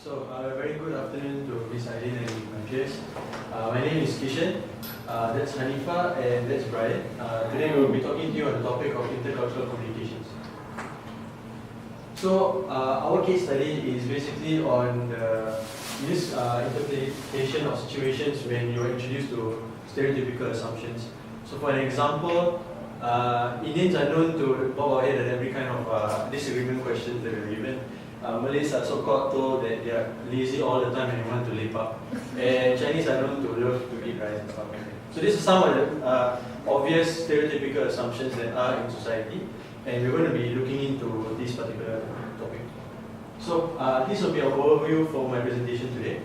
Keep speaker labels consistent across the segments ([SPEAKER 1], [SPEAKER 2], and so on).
[SPEAKER 1] Very good afternoon to Miss Aileen and my peers. My name is Kishan, that's Hanifa, and that's Brian. Today we will be talking to you on the topic of intercultural communications. So, our case study is basically on this interpretation of situations when you are introduced to stereotypical assumptions. So, for an example, Indians are known to bob our head at every kind of disagreement questions that we're given. Malays are so-called told that they are lazy all the time and they want to lepak. And Chinese are known to love to eat rice and stuff like that. So this is some of the obvious stereotypical assumptions that are in society, and we're going to be looking into this particular topic. So this will be an overview for my presentation today.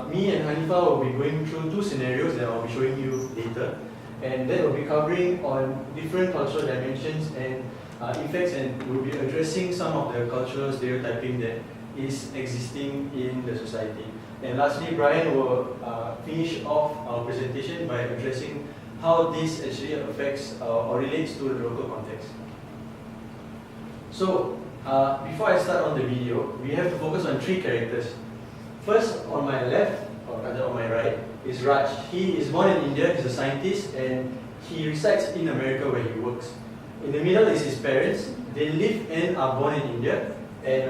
[SPEAKER 1] Me and Hanifa will be going through two scenarios that I'll be showing you later, and that will be covering on different cultural dimensions and effects, and we'll be addressing some of the cultural stereotyping that is existing in the society. And lastly, Brian will finish off our presentation by addressing how this actually affects or relates to the local context. So, before I start on the video, we have to focus on three characters. First, on my left, or rather on my right, is Raj. He is born in India, he's a scientist, and he resides in America where he works. In the middle is his parents. They live and are born in India, and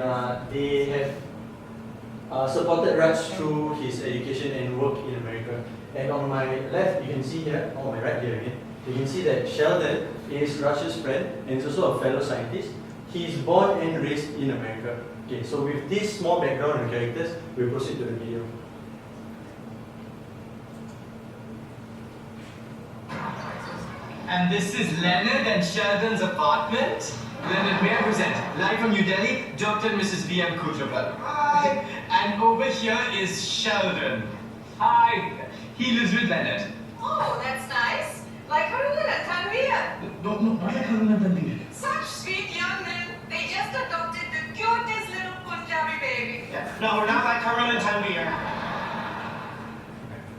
[SPEAKER 1] they have supported Raj through his education and work in America. And on my left, you can see here, on my right here again, you can see that Sheldon is Raj's friend and is also a fellow scientist. He is born and raised in America. Okay, so with this small background and characters, we'll proceed to the video.
[SPEAKER 2] And this is Leonard and Sheldon's apartment. Leonard, may I present? Live from New Delhi, Dr. and Mrs. V.M. Kutraval. Hi. And over here is Sheldon. Hi. He lives with Leonard.
[SPEAKER 3] Oh, that's nice. Like Haruna and Tanvir.
[SPEAKER 2] No, not like Haruna and Tanvir.
[SPEAKER 3] Such sweet young men. They just adopted the cutest little Punjabi baby.
[SPEAKER 2] Yeah. No, not like Haruna and Tanvir.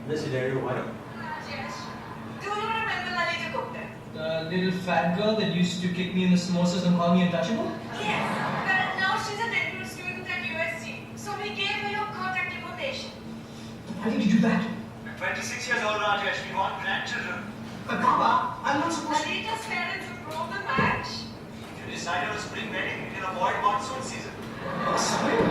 [SPEAKER 1] This scenario one.
[SPEAKER 3] Yes. Do you remember Lalita Gupta?
[SPEAKER 2] The little fat girl that used to kick me in the samosas and call me untouchable?
[SPEAKER 3] Yes. Well, now she's a dental student at USC. So we gave her your contact information.
[SPEAKER 2] Why did you do that?
[SPEAKER 4] I'm 26 years old, Rajesh. We want grandchildren.
[SPEAKER 2] But Papa, I'm not supposed to...
[SPEAKER 3] Lalita's parents approve the match.
[SPEAKER 4] If you decide on a spring wedding, you can avoid monsoon season.
[SPEAKER 2] Oh, sorry,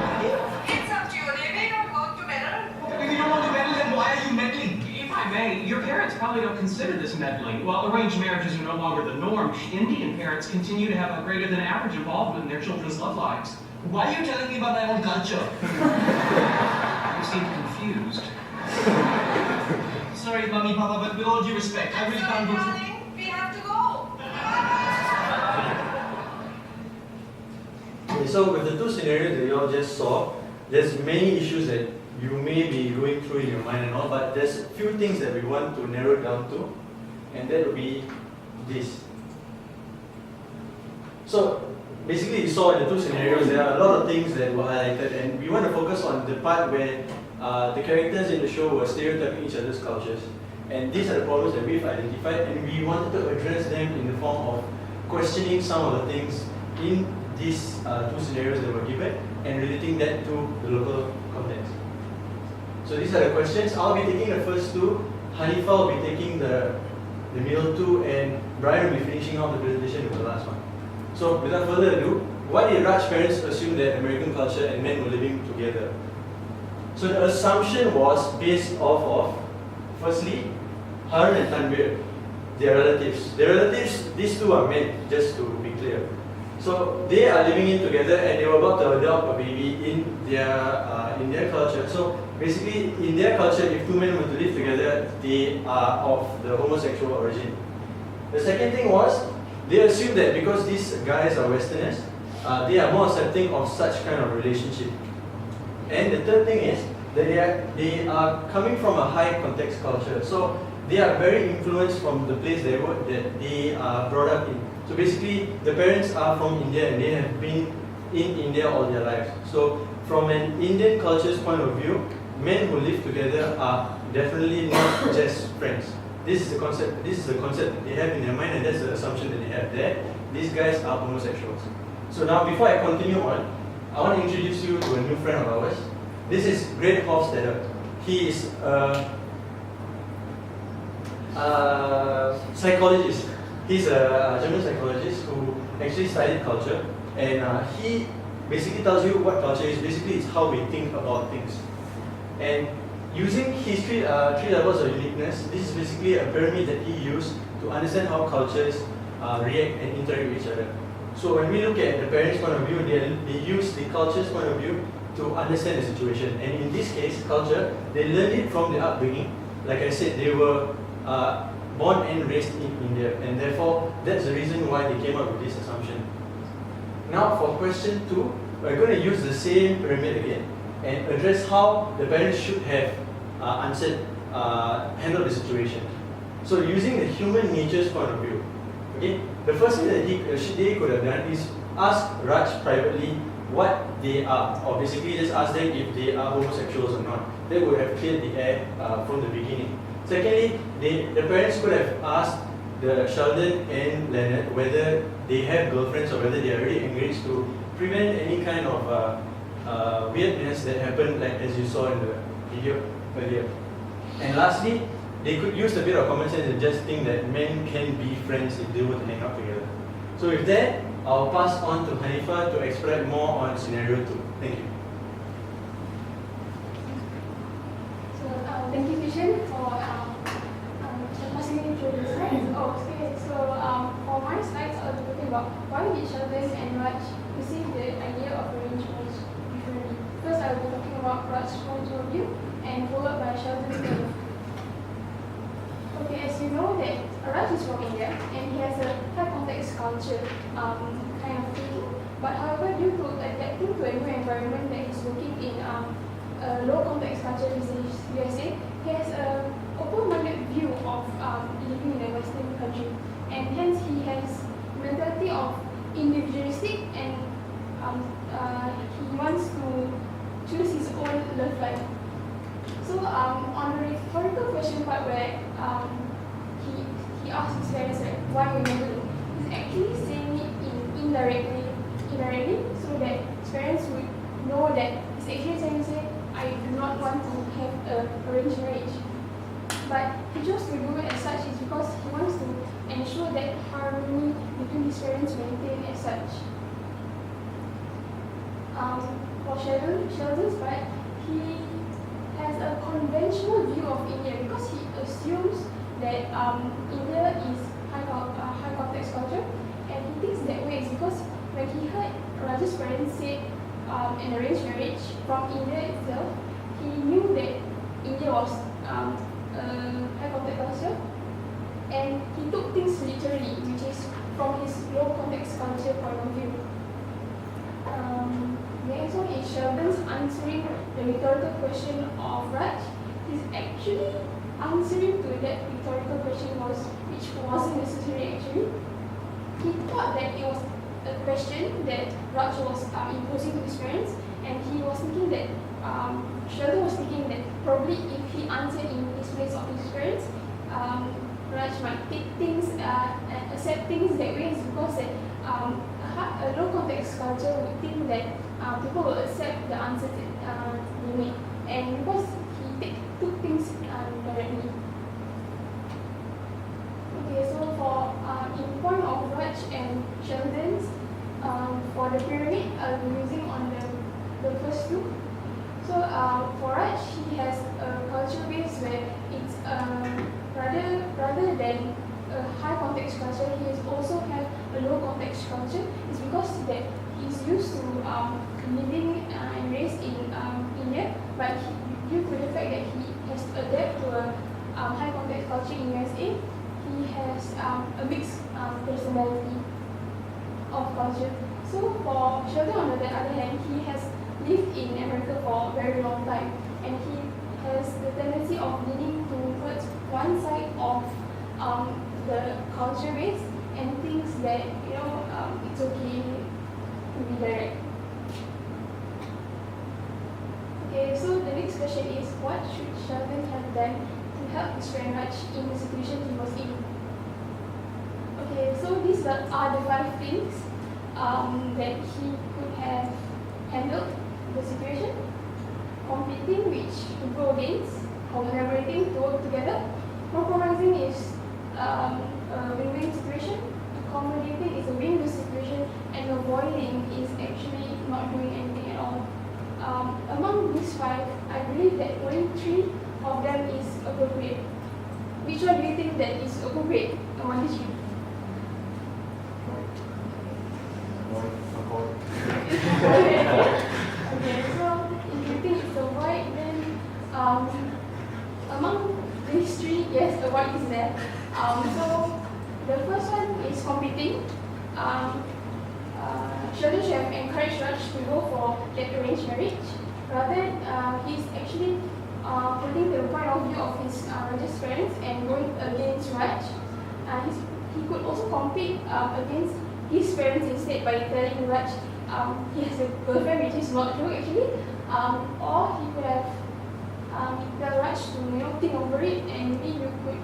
[SPEAKER 3] It's up to you. They may not work together.
[SPEAKER 2] If you don't want to meddle, then why are you meddling?
[SPEAKER 5] If I may, your parents probably don't consider this meddling. While arranged marriages are no longer the norm, Indian parents continue to have a greater than average involvement in their children's love lives.
[SPEAKER 2] Why are you telling me about my own culture?
[SPEAKER 5] You seem confused.
[SPEAKER 2] Sorry, Mommy, Papa, but with all due respect, I really
[SPEAKER 3] Sorry,
[SPEAKER 2] can't go to...
[SPEAKER 3] darling. We have to go.
[SPEAKER 1] Okay, so with the two scenarios that you all just saw, there's many issues that you may be going through in your mind and all, but there's a few things that we want to narrow it down to, and that will be this. So basically you saw in the two scenarios, there are a lot of things that were highlighted, and we want to focus on the part where the characters in the show were stereotyping each other's cultures. And these are the problems that we've identified, and we wanted to address them in the form of questioning some of the things in these two scenarios that were given and relating that to the local context. So these are the questions. I'll be taking the first two, Hanifa will be taking the middle two, and Brian will be finishing off the presentation with the last one. So without further ado, why did Raj's parents assume that American culture and men were living together? So the assumption was based off of, firstly, Harun and Tanvir, their relatives. Their relatives, these two are men, just to be clear. So they are living in together, and they were about to adopt a baby in their culture. So basically, in their culture, if two men were to live together, they are of the homosexual origin. The second thing was, they assumed that because these guys are Westerners, they are more accepting of such kind of relationship. And the third thing is that they are coming from a high context culture. So they are very influenced from the place that they are brought up in. So basically, the parents are from India and they have been in India all their lives. So from an Indian culture's point of view, men who live together are definitely not just friends. This is the concept that they have in their mind, and that's the assumption that they have there. These guys are homosexuals. So now, before I continue on, I want to introduce you to a new friend of ours. This is Great Hofstadter. He is a psychologist. He's a German psychologist who actually studied culture, and he basically tells you what culture is. Basically, it's how we think about things. And using his three levels of uniqueness, this is basically a pyramid that he used to understand how cultures react and interact with each other. So when we look at the parents' point of view, they use the culture's point of view to understand the situation. And in this case, culture, they learned it from their upbringing. Like I said, they were born and raised in India, and therefore that's the reason why they came up with this assumption. Now for question 2, we're going to use the same pyramid again and address how the parents should have handled the situation. So using the human nature's point of view, okay, the first thing that they could have done is ask Raj privately what they are, or basically just ask them if they are homosexuals or not. That would have cleared the air from the beginning. Secondly, the parents could have asked the Sheldon and Leonard whether they have girlfriends or whether they are already engaged to prevent any kind of weirdness that happened, like as you saw in the video earlier. And lastly, they could use a bit of common sense and just think that men can be friends if they were to hang out together. So with that, I'll pass on to Hanifa to explain more on scenario 2. Thank you.
[SPEAKER 6] So thank you, Vision, for passing me through the slides. Okay, so for my slides, I'll be talking about why did Sheldon and Raj receive the idea of arranged marriage differently. First, I'll be talking about Raj's point of view, and followed by Sheldon's point of view. Okay, as you know that Raj is from India and he has a high context culture kind of thinking. But however, due to adapting to a new environment that he's working in a low context culture in the USA, he has an open-minded view of living in a Western country, and hence he has mentality of individualistic, and he wants to choose his own love life. So on the rhetorical question part where he asks his parents like why we never know, he's actually saying it indirectly, so that his parents would know that he's actually trying to say, I do not want to have an arranged marriage. But he chose to do it as such is because he wants to ensure that harmony between his parents maintained as such. For Sheldon's part, he has a conventional view of India because he assumes that India is high context culture, and he thinks that way is because when he heard Raj's parents say an arranged marriage from India itself, he knew that India was high context culture, and he took things literally, which is from his low context culture point of view. Next one is Sheldon's answering the rhetorical question of Raj. He's actually answering to that rhetorical question which wasn't necessary actually. He thought that it was a question that Raj was imposing to his parents, and he was thinking that Sheldon was thinking that probably if he answered in his place of his parents, Raj might take things and accept things that way, because that a low context culture would think that people will accept the answers that they make, and because he took things directly. Okay, so for in point of Raj and Sheldon's, for the pyramid, I'll be using on the first two. So for Raj, he has a culture base where it's rather than a high context culture, he also have a low context culture. It's because that he's used to living and raised in India, but due to the fact that he has adapted to a high context culture in USA, he has a mixed personality of culture. So for Sheldon, on the other hand, he has lived in America for a very long time, and he has the tendency of leaning towards one side of the culture base and thinks that it's okay to be direct. Okay, so the next question is, what should Sheldon have done to help his friend Raj in the situation he was in? Okay, so these are the 5 things that he could have handled the situation. competing, which to go against, collaborating to work together. Compromising is a win-win situation. Accommodating is a win-lose situation, and avoiding is actually not doing anything at all. Among these 5, I believe that only 3 of them is appropriate. Which one do you think that is appropriate among these 3? Okay, so if you think it's avoid, then among these 3, yes, avoid is there. So the first one is competing. Sheldon should have encouraged Raj to go for that arranged marriage. Rather, he's actually putting the point of view of his Raj's parents and going against Raj. He could also compete against his parents instead by telling Raj he has a girlfriend, which is not true actually. Or he could have tell Raj to think over it, and maybe you could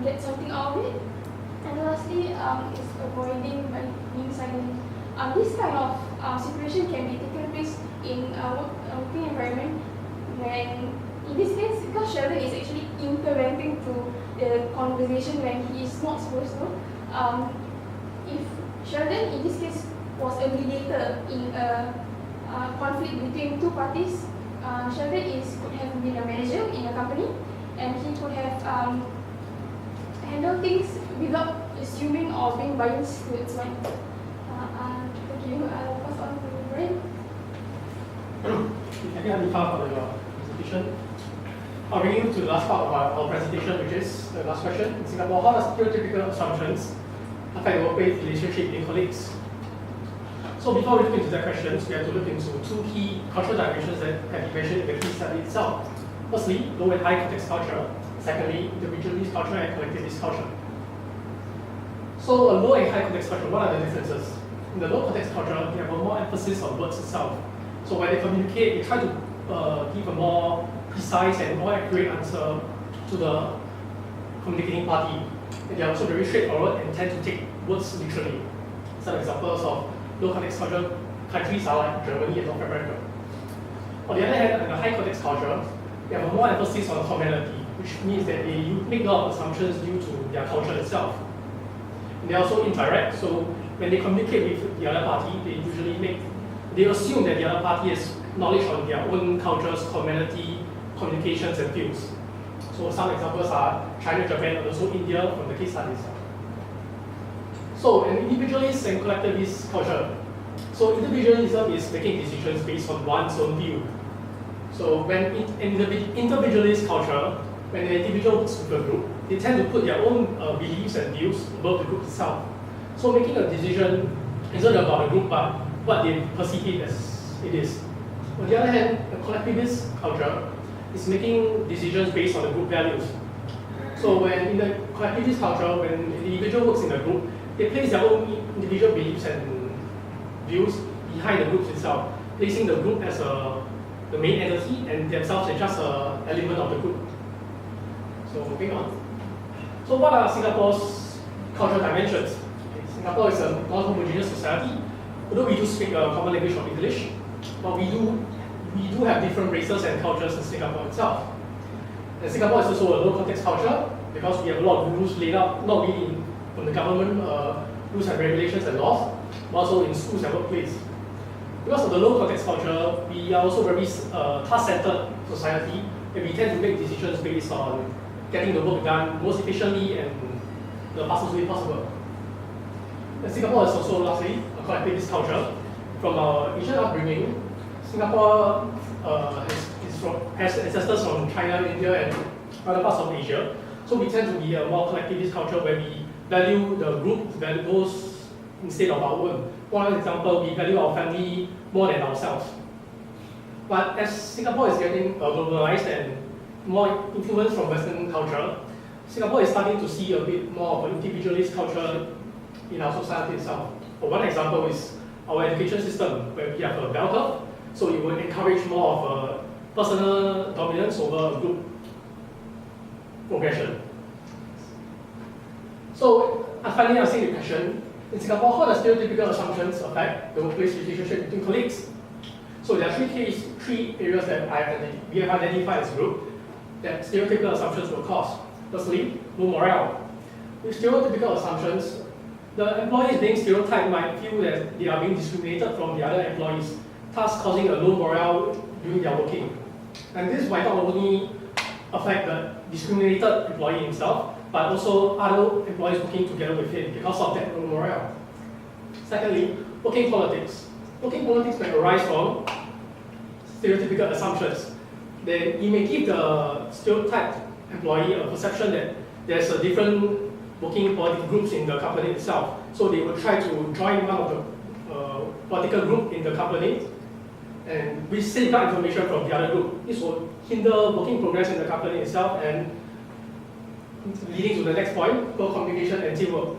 [SPEAKER 6] get something out of it. And lastly, is avoiding by being silent. This kind of situation can be taken place in a working environment when, in this case, because Sheldon is actually interventing to the conversation when he is not supposed to. If Sheldon, in this case, was a mediator in a conflict between 2 parties, Sheldon could have been a manager in a company, and he could have handled things without assuming or being biased towards one. Thank you. I'll pass on to Brian.
[SPEAKER 7] I think I'm far for your presentation. I'll bring you to the last part of our presentation, which is the last question. In Singapore, how does stereotypical assumptions affect the workplace relationship between colleagues? So before we look into that question, we have to look into 2 key cultural dimensions that have been mentioned in the case study itself. Firstly, low and high context culture. Secondly, individualist culture and collectivist culture. So a low and high context culture, what are the differences? In the low context culture, they have a more emphasis on words itself. So when they communicate, they try to give a more precise and more accurate answer to the communicating party. And they are also very straightforward and tend to take words literally. Some examples of low context culture countries are like Germany and North America. On the other hand, in the high context culture, they have a more emphasis on commonality, which means that they make a lot of assumptions due to their culture itself. And they are also indirect, so when they communicate with the other party, they assume that the other party has knowledge on their own cultures, commonality, communications, and views. So some examples are China, Japan, and also India from the case study itself. So an individualist and collectivist culture. So individualism is making decisions based on one's own view. So when in the individualist culture, when an individual works with a group, they tend to put their own beliefs and views above the group itself. So making a decision isn't about the group, but what they perceive it as it is. On the other hand, a collectivist culture is making decisions based on the group values. So when in the collectivist culture, when an individual works in a group, they place their own individual beliefs and views behind the group itself, placing the group as the main entity and themselves as just an element of the group. So moving on. So what are Singapore's cultural dimensions? Okay, Singapore is a non-homogeneous society. Although we do speak a common language of English, but we do have different races and cultures in Singapore itself. And Singapore is also a low context culture because we have a lot of rules laid out, not only from the government, rules and regulations and laws, but also in schools and workplace. Because of the low context culture, we are also very task-centered society, and we tend to make decisions based on getting the work done most efficiently and the fastest way possible. And Singapore is also, lastly, a collectivist culture. From our Asian upbringing, Singapore has ancestors from China, India, and other parts of Asia. So we tend to be a more collectivist culture where we value the group values instead of our own. For example, we value our family more than ourselves. But as Singapore is getting globalized and more influenced from Western culture, Singapore is starting to see a bit more of an individualist culture in our society itself. For one example is our education system, where we have a bell curve, so it will encourage more of a personal dominance over a group progression. So, finally, asking the question, in Singapore, how does stereotypical assumptions affect the workplace relationship between colleagues? So there are three areas that we have identified as a group that stereotypical assumptions will cause. Firstly, low morale. With stereotypical assumptions, the employees being stereotyped might feel that they are being discriminated from the other employees, thus causing a low morale during their working. And this might not only affect the discriminated employee himself, but also other employees working together with him because of that low morale. Secondly, working politics. Working politics may arise from stereotypical assumptions. Then it may give the stereotyped employee a perception that there's a different working political groups in the company itself. So they will try to join one of the political group in the company and we safeguard information from the other group. This will hinder working progress in the company itself and leading to the next point, poor communication and teamwork.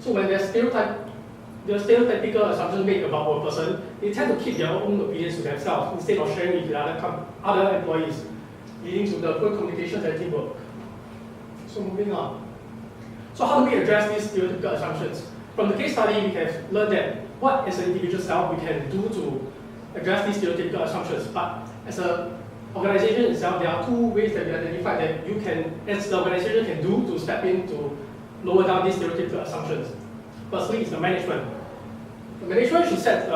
[SPEAKER 7] So when there's stereotypical assumptions made about a person, they tend to keep their own opinions to themselves instead of sharing with the other employees, leading to the poor communication and teamwork. So moving on. So how do we address these stereotypical assumptions? From the case study, we have learned that what as an individual self we can do to address these stereotypical assumptions. But as an organization itself, there are two ways that we identified that you can, as the organization can do to step in to lower down these stereotypical assumptions. Firstly, is the management. The management should set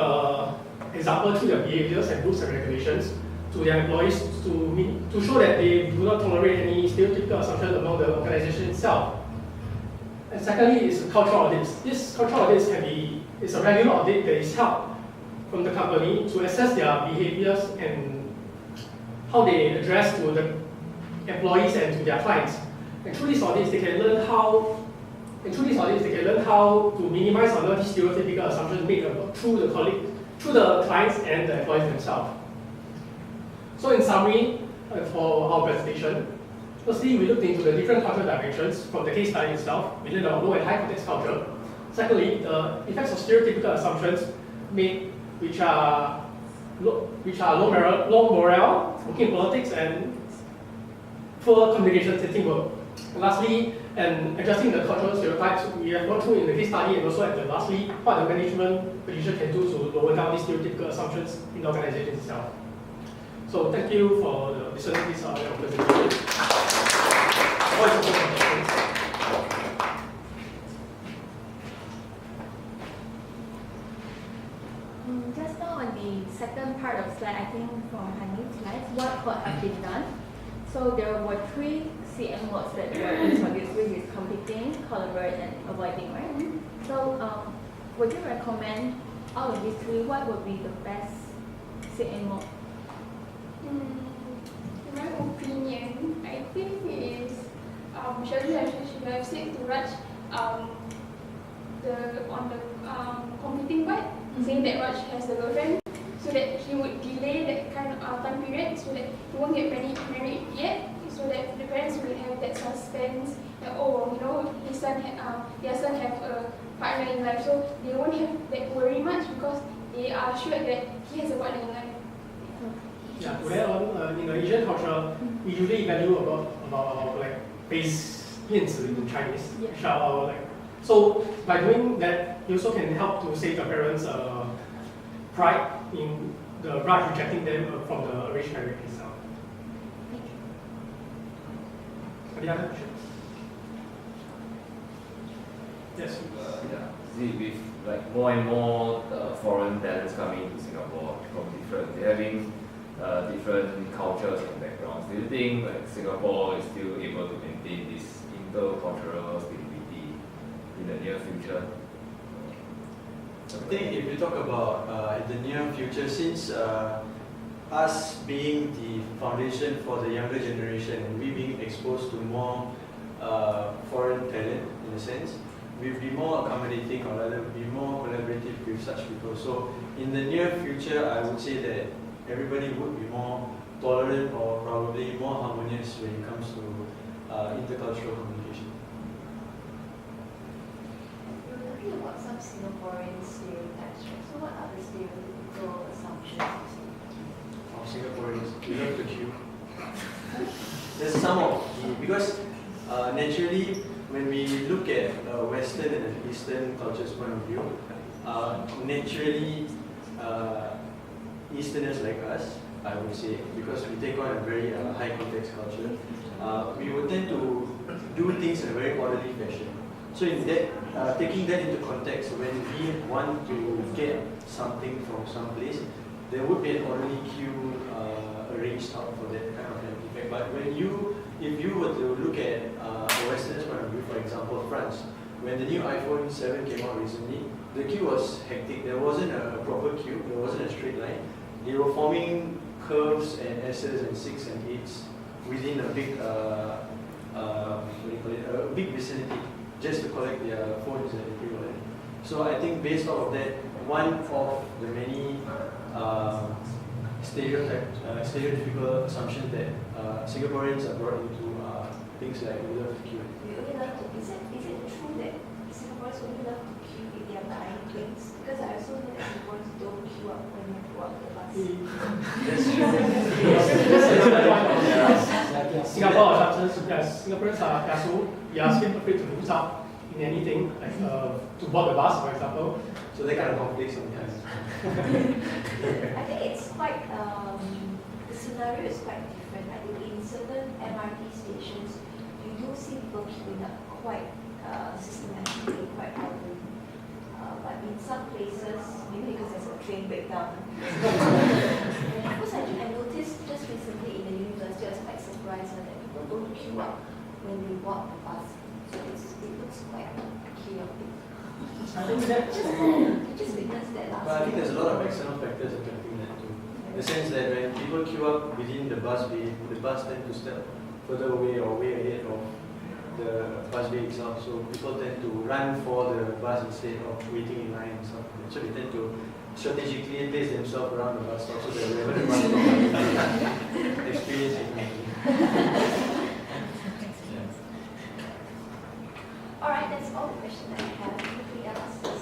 [SPEAKER 7] example through their behaviors and rules and regulations to their employees to show that they do not tolerate any stereotypical assumptions among the organization itself. And secondly is cultural audits. This cultural audits is a regular audit that is held from the company to assess their behaviors and how they address to the employees and to their clients. And through these audits, they can learn how to minimize some of these stereotypical assumptions made through the clients and the employees themselves. So in summary, for our presentation, firstly, we looked into the different cultural dimensions from the case study itself. We learned about low and high context culture. Secondly, the effects of stereotypical assumptions made which are low morale, working politics, and poor communication and teamwork. And lastly, and adjusting the cultural stereotypes, we have gone through in the case study and also at the lastly, what the management position can do to lower down these stereotypical assumptions in the organization itself. So thank you for listening to this presentation.
[SPEAKER 8] Just now on the second part of slide, I think from Hanif's slides, what could have been done. So there were 3 CM words that were introduced, which is competing, collaborate, and avoiding, right? So would you recommend out of these 3, what would be the best CM word?
[SPEAKER 6] In my opinion, I think it is Shirley should have said to Raj on the competing part, saying that Raj has a girlfriend, so that he would delay that kind of time period, so that he won't get married yet, so that the parents will have that suspense that their son have a partner in life, so they won't have that worry much because they are sure that he has a partner in life.
[SPEAKER 7] Yeah, to add on, in the Asian culture, we usually value about like base in Chinese, which are our like. So by doing that, you also can help to save the parents' pride in the Raj rejecting them from the arranged marriage itself. Any other questions? Yes.
[SPEAKER 9] See, with like more and more foreign talents coming to Singapore from having different cultures and backgrounds, do you think like Singapore is still able to maintain this intercultural stability in the near future?
[SPEAKER 1] I think if you talk about in the near future, since us being the foundation for the younger generation and we being exposed to more foreign talent in a sense, we'll be more accommodating or rather be more collaborative with such people. So in the near future, I would say that everybody would be more tolerant or probably more harmonious when it comes to intercultural communication.
[SPEAKER 10] You're talking about some Singaporean stereotypes, right? So what are the stereotypical assumptions?
[SPEAKER 1] Of Singaporeans, we love to queue. There's some of the, because naturally when we look at Western and Eastern cultures point of view, naturally Easterners like us, I would say, because we take on a very high context culture, we would tend to do things in a very orderly fashion. So in that, taking that into context, when we want to get something from some place, there would be an orderly queue arranged out for that kind of an effect. But if you were to look at a Westerners point of view, for example, France, when the new iPhone 7 came out recently, the queue was hectic. There wasn't a proper queue. There wasn't a straight line. They were forming curves and S's and 6 and 8s within a big, a big vicinity, just to collect their phones and everything like that. So I think based off of that, one of the many stereotypical assumptions that Singaporeans are brought into things like we love to queue.
[SPEAKER 10] We only love to, is it true that Singaporeans only love to queue if they are buying things? Because I also know that Singaporeans don't queue up when you go up the bus.
[SPEAKER 1] That's true.
[SPEAKER 7] Singapore assumptions, yes, Singaporeans are so afraid to lose out in anything, like to board the bus, for example.
[SPEAKER 1] So they kind of conflicts sometimes.
[SPEAKER 10] I think it's quite, the scenario is quite different. I think in certain MRT stations, you do see people queuing up quite systematically, quite often. But in some places, maybe because there's a train breakdown. Because I noticed just recently in the university, I was quite surprised that people don't queue up when they board the bus. So it looks quite chaotic.
[SPEAKER 7] I think that
[SPEAKER 10] Just witnessed that last
[SPEAKER 1] But I think
[SPEAKER 10] year.
[SPEAKER 1] there's a lot of external factors affecting that too. In the sense that when people queue up within the bus bay, the bus tend to step further away or way ahead of the bus bay itself. So people tend to run for the bus instead of waiting in line and stuff. So they tend to strategically place themselves around the bus stop so that wherever the bus stop experience it.
[SPEAKER 10] Alright, that's all the questions I have. Anything else?